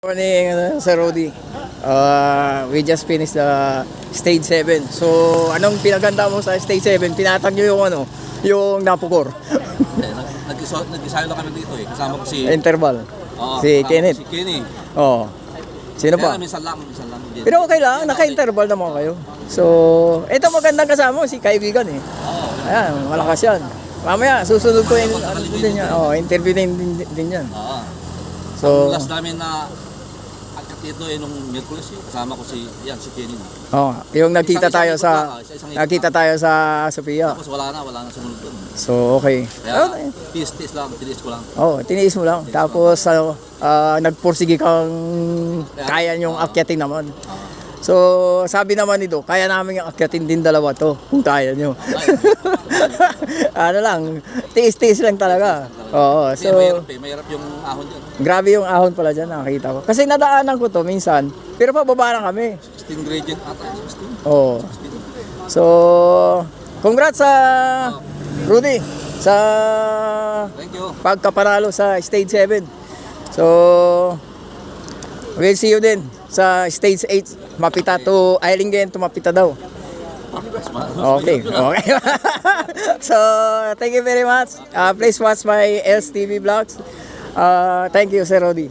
Morning, Sir Rudy. We just finished the stage 7. So, anong pinaganda mo sa stage 7? Pinatag nyo yung yung napukor. Nag-isayo lang kami dito eh. Kasama ko si Interval. Si kasama Kenneth. ko si Kenny. Oh. Sino pa? Kaya minsan lang din. Pero okay lang, naka-interval naman kayo. So, ito magandang kasama si kaibigan eh. Ayan, malakas yan. Mamaya, susunod ko yung din yan. Oh, interview din yan. So, Last namin na dito nung Miyerkules kasama ko si Kenny. oh, yung nakita tayo sa Sophia. Tapos wala na sumunod doon. So, okay. Kaya tinis ko lang. Oh, tiniis mo lang. Tapos nagpursige kang kaya niyong akyatin naman. So, sabi naman nito, kaya namin yung akyatin din dalawa to, kung kaya niyo. Ano lang, tiis-tiis lang talaga. Oo, Kasi so mahirap yung ahon dyan. grabe yung ahon pala dyan, nakakita ko. Kasi nadaanan ko to minsan, pero pababa na kami. 16 gradient ata, 16. Oo. So, congrats sa Rudy sa Thank you. pagkapanalo sa stage 7. So, we'll see you din sa stage 8. Mapita to Ailingen to Mapita daw. Okay. Okay. So, thank you very much. Please watch my LSTV vlogs. Thank you, Sir Rudy.